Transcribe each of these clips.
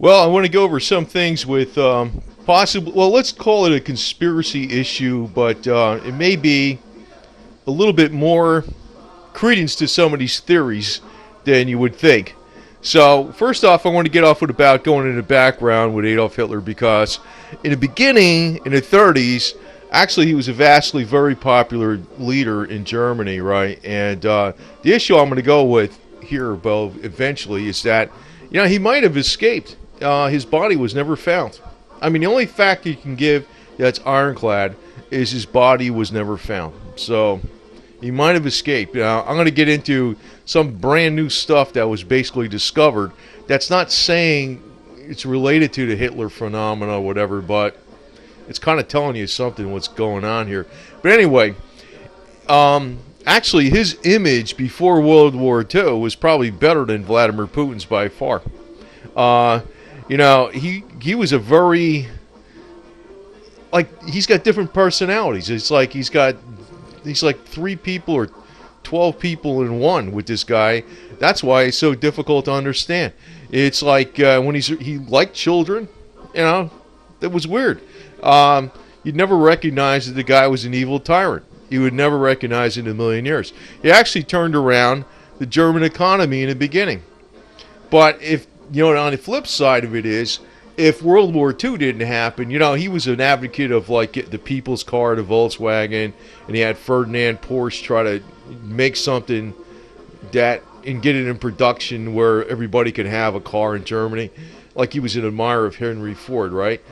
Well, I want to go over some things with possible. Well, let's call it a conspiracy issue, but it may be a little bit more credence to some of these theories than you would think. So, first off, I want to get off with about going into the background with Adolf Hitler because in the beginning, in the 30s, actually he was a vastly very popular leader in Germany, right? And the issue I'm going to go with here, Bo, eventually is that, he might have escaped. His body was never found. I mean, the only fact you can give that's ironclad is his body was never found. So, he might have escaped. Now, I'm going to get into some brand new stuff that was basically discovered. That's not saying it's related to the Hitler phenomena or whatever, but it's kind of telling you something what's going on here. But anyway, actually his image before World War II was probably better than Vladimir Putin's by far. He was a very, he's got different personalities. It's like he's like 3 people or 12 people in one with this guy. That's why it's so difficult to understand. It's like when he liked children, that was weird. You'd never recognize that the guy was an evil tyrant. You would never recognize it in a million years. He actually turned around the German economy in the beginning. But if, on the flip side of it is, if World War II didn't happen, he was an advocate of the people's car, the Volkswagen, and he had Ferdinand Porsche try to make something and get it in production where everybody could have a car in Germany. Like he was an admirer of Henry Ford, right?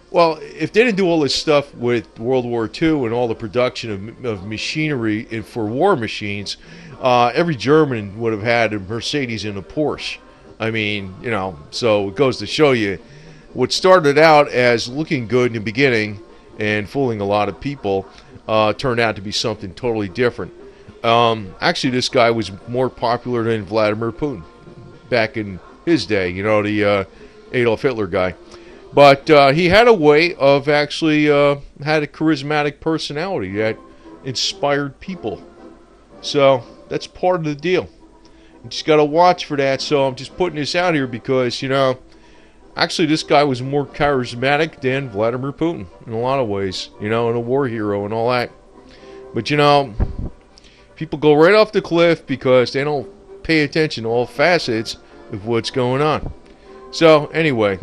Well, if they didn't do all this stuff with World War II and all the production of machinery for war machines, every German would have had a Mercedes and a Porsche. I mean, so it goes to show you what started out as looking good in the beginning and fooling a lot of people turned out to be something totally different. Actually, this guy was more popular than Vladimir Putin back in his day, the Adolf Hitler guy. But he had a way of actually had a charismatic personality that inspired people. So that's part of the deal. You just got to watch for that. So I'm just putting this out here because, actually this guy was more charismatic than Vladimir Putin in a lot of ways, and a war hero and all that. But, people go right off the cliff because they don't pay attention to all facets of what's going on. So anyway,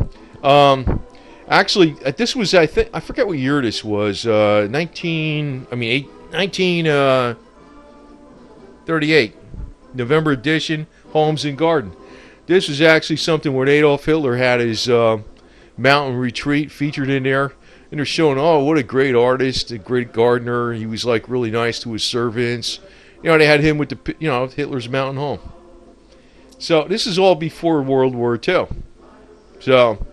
actually, this was, I forget what year this was, 1938, November edition, Homes and Garden. This was actually something where Adolf Hitler had his mountain retreat featured in there. And they're showing, oh, what a great artist, a great gardener. He was really nice to his servants. They had him with the, Hitler's mountain home. So this is all before World War II. So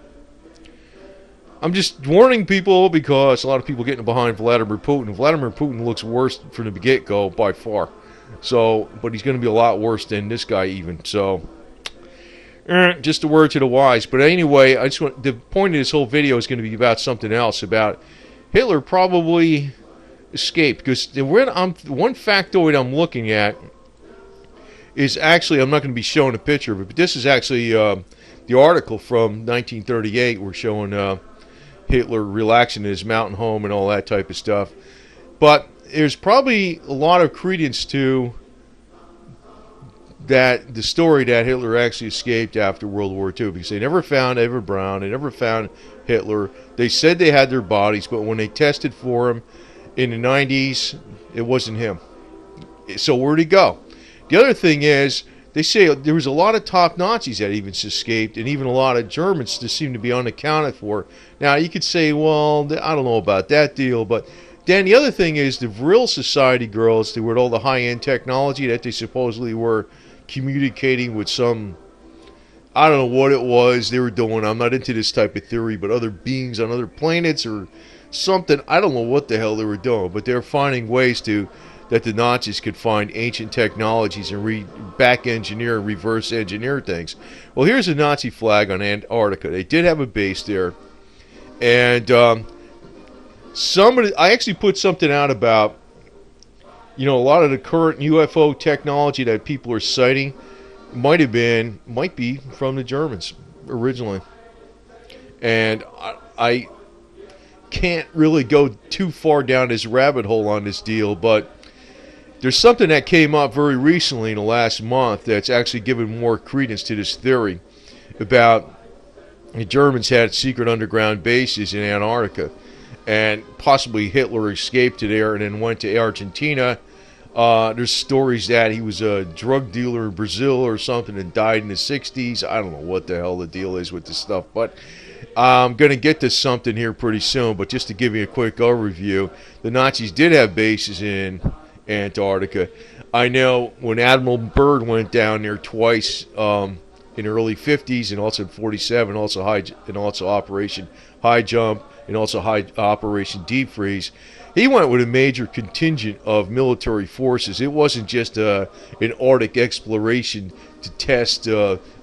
I'm just warning people because a lot of people getting behind Vladimir Putin. Vladimir Putin looks worse from the get-go by far. So, but he's going to be a lot worse than this guy even. So, just a word to the wise. But anyway, the point of this whole video is going to be about something else. About Hitler probably escaped because one factoid I'm looking at is actually, I'm not going to be showing a picture of it, but this is actually the article from 1938. We're showing Hitler relaxing in his mountain home and all that type of stuff. But there's probably a lot of credence to the story that Hitler actually escaped after World War II because they never found Eva Braun, they never found Hitler. They said they had their bodies, but when they tested for him in the 90s, it wasn't him. So where'd he go? The other thing is, they say there was a lot of top Nazis that even escaped, and even a lot of Germans that seem to be unaccounted for. Now, you could say, well, I don't know about that deal, but then the other thing is the Vril Society girls, they were all the high-end technology that they supposedly were communicating with some, I don't know what it was they were doing. I'm not into this type of theory, but other beings on other planets or something. I don't know what the hell they were doing, but they're finding ways that the Nazis could find ancient technologies and back engineer and reverse engineer things. Well, here's a Nazi flag on Antarctica. They did have a base there, and I actually put something out about, a lot of the current UFO technology that people are citing might be from the Germans originally. And I can't really go too far down this rabbit hole on this deal, but there's something that came up very recently in the last month that's actually given more credence to this theory about the Germans had secret underground bases in Antarctica, and possibly Hitler escaped to there and then went to Argentina. There's stories that he was a drug dealer in Brazil or something and died in the 60s. I don't know what the hell the deal is with this stuff, but I'm going to get to something here pretty soon. But just to give you a quick overview, the Nazis did have bases in Antarctica. I know when Admiral Byrd went down there twice in the early 50s and also in 47, also Operation High Jump and also Operation Deep Freeze, he went with a major contingent of military forces. It wasn't just an Arctic exploration to test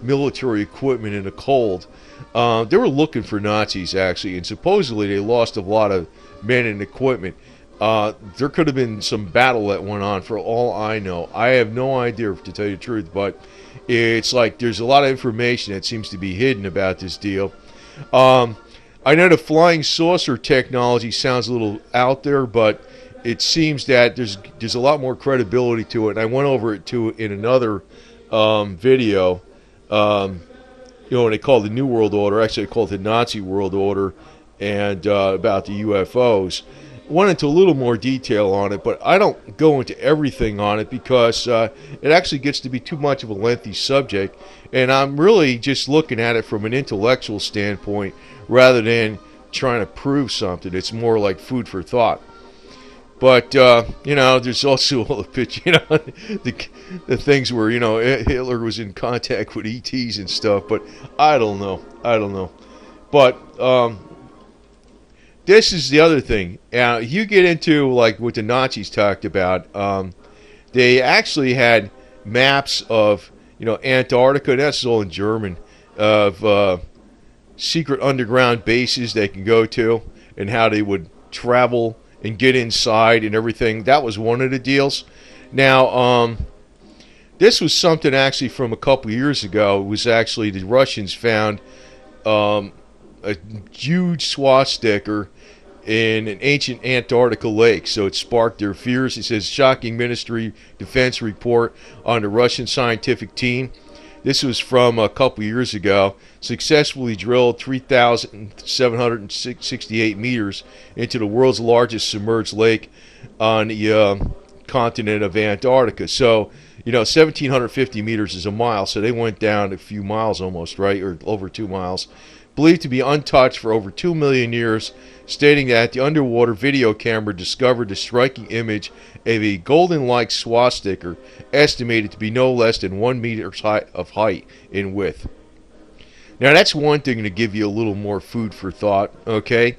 military equipment in the cold. They were looking for Nazis, actually, and supposedly they lost a lot of men and equipment. There could have been some battle that went on, for all I know. I have no idea, to tell you the truth, but it's like there's a lot of information that seems to be hidden about this deal. I know the flying saucer technology sounds a little out there, but it seems that there's a lot more credibility to it. And I went over it too in another video. And they called the New World Order. Actually, they called it the Nazi World Order, and about the UFOs. Went into a little more detail on it, but I don't go into everything on it because it actually gets to be too much of a lengthy subject, and I'm really just looking at it from an intellectual standpoint rather than trying to prove something. It's more like food for thought. But there's also all the pitch, the things where Hitler was in contact with ETs and stuff. But I don't know. But this is the other thing. You get into like what the Nazis talked about. They actually had maps of Antarctica. That's all in German, of secret underground bases they can go to and how they would travel and get inside and everything. That was one of the deals. Now, this was something actually from a couple years ago. It was actually the Russians found a huge swastika in an ancient Antarctica lake, so it sparked their fears. It says, shocking Ministry Defense report on the Russian scientific team. This was from a couple years ago. Successfully drilled 3,768 meters into the world's largest submerged lake on the continent of Antarctica. So, 1,750 meters is a mile, so they went down a few miles almost, right, or over 2 miles. Believed to be untouched for over 2 million years, stating that the underwater video camera discovered the striking image of a golden-like swastika, estimated to be no less than 1 meter of height in width. Now, that's one thing to give you a little more food for thought, okay?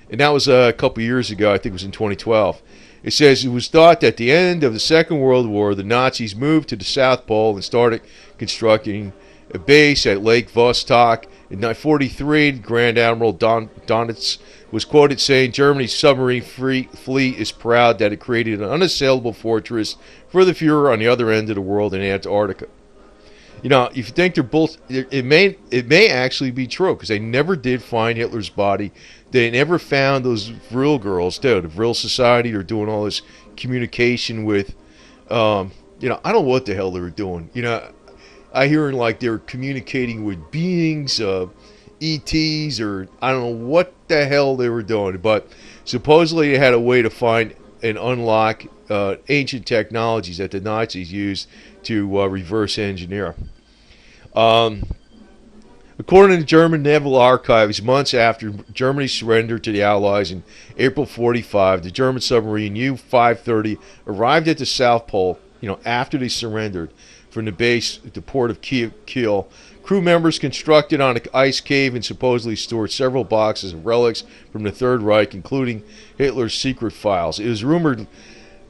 And that was a couple years ago. I think it was in 2012. It says it was thought that at the end of the Second World War, the Nazis moved to the South Pole and started constructing a base at Lake Vostok. In 1943, Grand Admiral Dontiz was quoted saying, Germany's submarine fleet is proud that it created an unassailable fortress for the Fuehrer on the other end of the world in Antarctica. If you think they're both, it may actually be true, because they never did find Hitler's body. They never found those Vril girls, too. The Vril Society are doing all this communication with, I don't know what the hell they were doing. I hear like they're communicating with beings, ETs, or I don't know what the hell they were doing. But supposedly they had a way to find and unlock ancient technologies that the Nazis used to reverse engineer. According to the German Naval Archives, months after Germany surrendered to the Allies in April 1945, the German submarine U-530 arrived at the South Pole, after they surrendered, from the base at the port of Kiel. Crew members constructed on an ice cave and supposedly stored several boxes of relics from the Third Reich, including Hitler's secret files. It was rumored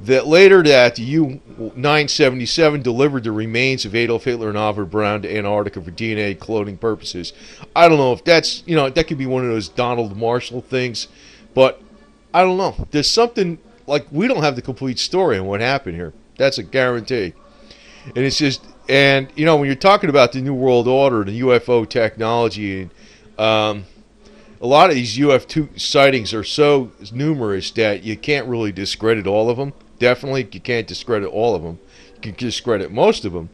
that later that the U-977 delivered the remains of Adolf Hitler and Albert Braun to Antarctica for DNA cloning purposes. I don't know if that's, that could be one of those Donald Marshall things, but I don't know. There's something, like, we don't have the complete story on what happened here. That's a guarantee. And it's just, and when you're talking about the New World Order, the UFO technology, and a lot of these UFO sightings are so numerous that you can't really discredit all of them. Definitely, you can't discredit all of them. You can discredit most of them,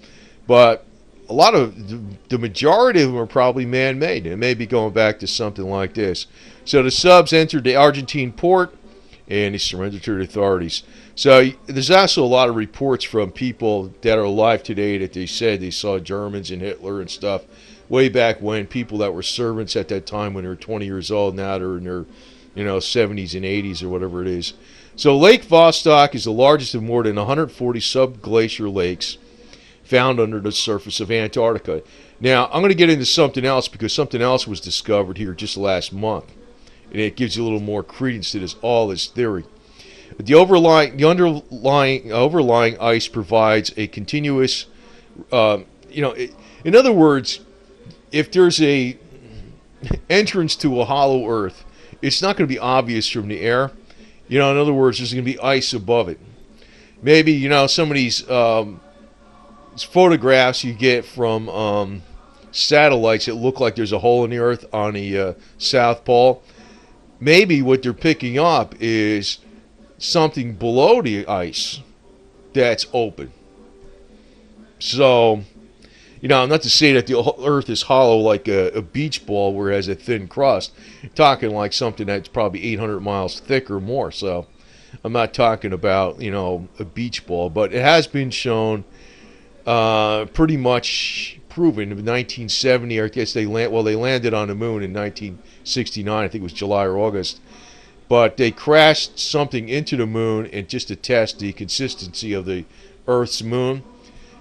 but a lot of the majority of them are probably man-made. It may be going back to something like this. So the subs entered the Argentine port, and they surrendered to the authorities. So there's also a lot of reports from people that are alive today that they said they saw Germans and Hitler and stuff way back when, people that were servants at that time when they were 20 years old. Now they're in their 70s and 80s or whatever it is. So Lake Vostok is the largest of more than 140 subglacial lakes found under the surface of Antarctica. Now, I'm going to get into something else because something else was discovered here just last month. And it gives you a little more credence to this theory. The overlying ice provides a continuous, in other words, if there's a entrance to a hollow Earth, it's not going to be obvious from the air. In other words, there's going to be ice above it. Maybe, some of these photographs you get from satellites that look like there's a hole in the Earth on the South Pole. Maybe what they're picking up is something below the ice that's open. So, not to say that the Earth is hollow like a beach ball where it has a thin crust. I'm talking like something that's probably 800 miles thick or more. So, I'm not talking about, a beach ball. But it has been shown, pretty much proven in 1970. I guess they landed on the moon in 1969. I think it was July or August. But they crashed something into the moon and just to test the consistency of the Earth's moon.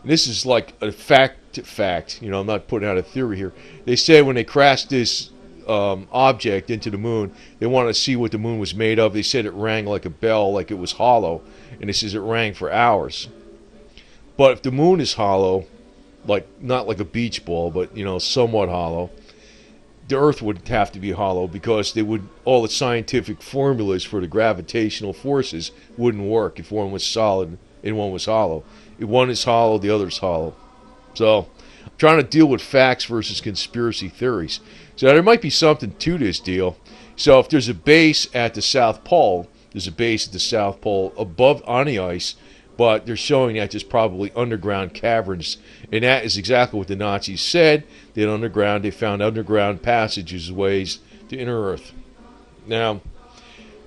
And this is like a fact. I'm not putting out a theory here. They said when they crashed this object into the moon, they wanted to see what the moon was made of. They said it rang like a bell, like it was hollow. And it says it rang for hours. But if the moon is hollow, like not like a beach ball, but somewhat hollow, the Earth would have to be hollow because all the scientific formulas for the gravitational forces wouldn't work if one was solid and one was hollow. If one is hollow, the other's hollow. So I'm trying to deal with facts versus conspiracy theories. So there might be something to this deal. So if there's a base at the South Pole, above on the ice, but they're showing that there's probably underground caverns. And that is exactly what the Nazis said. They found underground passageways to inner Earth. Now,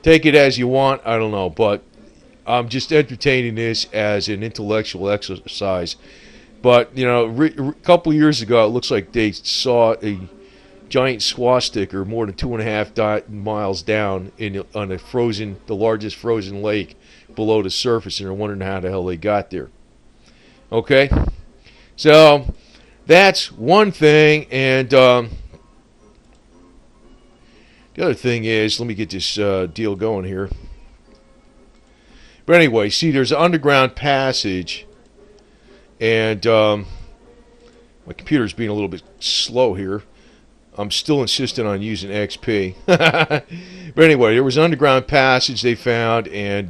take it as you want, I don't know, but I'm just entertaining this as an intellectual exercise. But, a couple of years ago, it looks like they saw a giant swastika more than 2.5 miles down on the largest frozen lake below the surface, and they're wondering how the hell they got there. Okay? So, that's one thing, and the other thing is, let me get this deal going here. But anyway, see, there's an underground passage, and my computer's being a little bit slow here. I'm still insisting on using XP. But anyway, there was an underground passage they found, and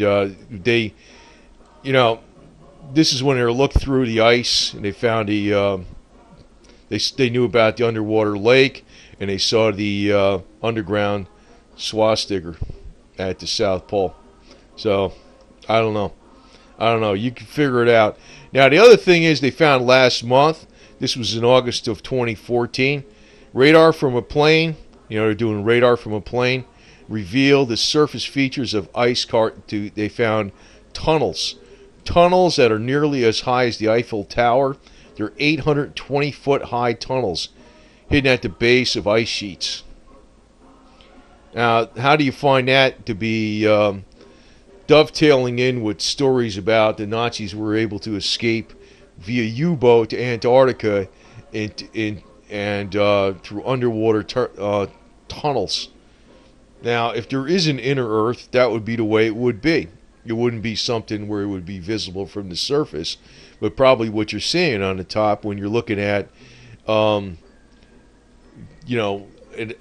this is when they were looked through the ice, and they found they knew about the underwater lake, and they saw the underground swastika at the South Pole. So, I don't know. You can figure it out. Now, the other thing is they found last month, this was in August of 2014, radar from a plane, they're doing radar from a plane, revealed the surface features of ice they found tunnels that are nearly as high as the Eiffel Tower. They're 820-foot high tunnels hidden at the base of ice sheets. Now, how do you find that to be dovetailing in with stories about the Nazis were able to escape via U-boat to Antarctica and through underwater tunnels? Now, if there is an inner Earth, that would be the way it would be. It wouldn't be something where it would be visible from the surface, but probably what you're seeing on the top when you're looking at, a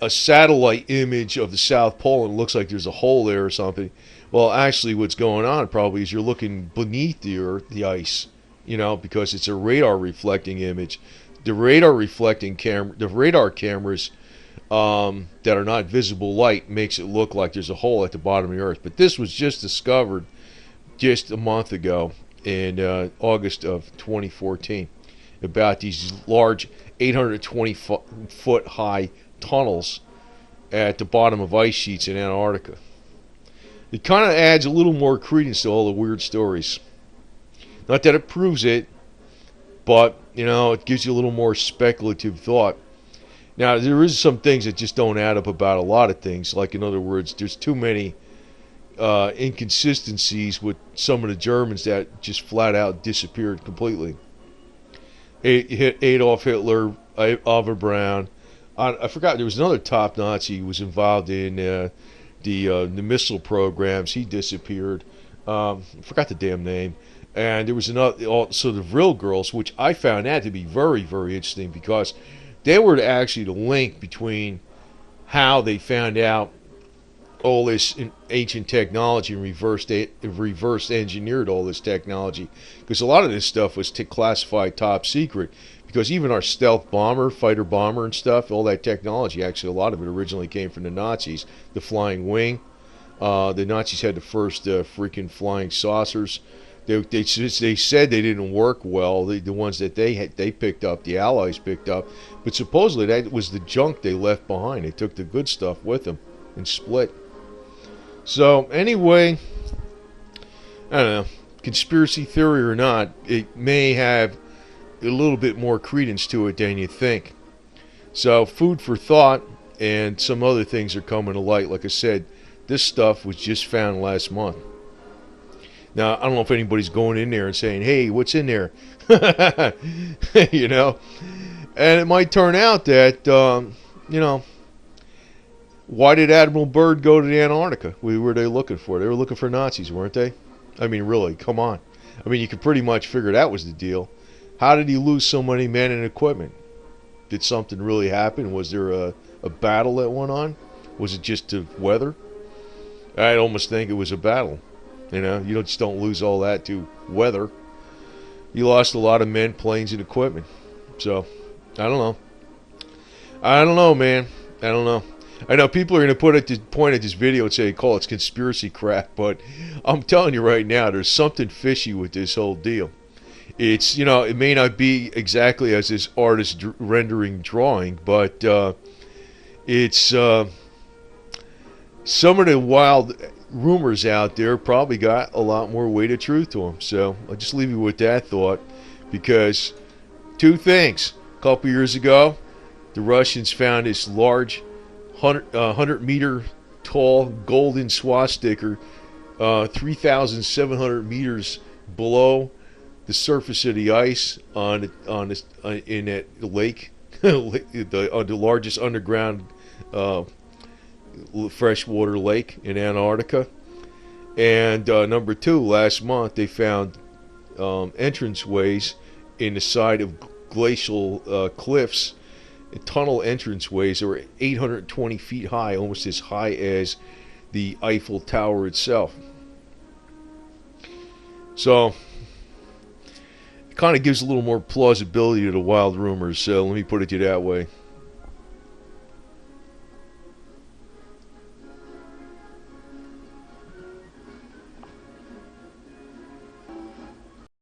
satellite image of the South Pole and it looks like there's a hole there or something. Well, actually, what's going on probably is you're looking beneath the ice, because it's a radar reflecting image. The radar cameras that are not visible light makes it look like there's a hole at the bottom of the Earth. But this was just discovered just a month ago in August of 2014 about these large 820 foot high tunnels at the bottom of ice sheets in Antarctica. It kind of adds a little more credence to all the weird stories. Not that it proves it, but, it gives you a little more speculative thought. Now, there is some things that just don't add up about a lot of things. Like, in other words, there's too many inconsistencies with some of the Germans that just flat out disappeared completely. Adolf Hitler, Eva Braun. I forgot, there was another top Nazi who was involved in the missile programs. He disappeared. I forgot the damn name. And there was another, also the Vril girls, which I found that to be very, very interesting, because they were actually the link between how they found out all this ancient technology and reverse engineered all this technology. Because a lot of this stuff was classified top secret. Because even our stealth bomber, fighter bomber and stuff, all that technology, actually a lot of it originally came from the Nazis. The flying wing. The Nazis had the first freaking flying saucers. They said they didn't work well, the ones that they picked up, the Allies picked up. But supposedly that was the junk they left behind. They took the good stuff with them and split. So anyway, I don't know, conspiracy theory or not, it may have a little bit more credence to it than you think. So food for thought, and some other things are coming to light. Like I said, this stuff was just found last month. Now, I don't know if anybody's going in there and saying, hey, what's in there? And it might turn out that, why did Admiral Byrd go to the Antarctica? What were they looking for? They were looking for Nazis, weren't they? I mean, really, come on. I mean, you could pretty much figure that was the deal. How did he lose so many men and equipment? Did something really happen? Was there a battle that went on? Was it just the weather? I'd almost think it was a battle. You just don't lose all that to weather. You lost a lot of men, planes, and equipment. So, I don't know, man. I don't know. I know people are going to point at this video and say, call it conspiracy crap, but I'm telling you right now, there's something fishy with this whole deal. It's, it may not be exactly as this artist rendering drawing, but it's some of the wild rumors out there probably got a lot more weight of truth to them. So I'll just leave you with that thought, because two things. A couple years ago, the Russians found this large 100-meter tall golden swastika 3,700 meters below the surface of the ice in that lake, the largest underground freshwater lake in Antarctica. And number two, last month they found entranceways in the side of glacial cliffs, tunnel entranceways that were 820 feet high, almost as high as the Eiffel Tower itself. So it kind of gives a little more plausibility to the wild rumors, so let me put it to you that way.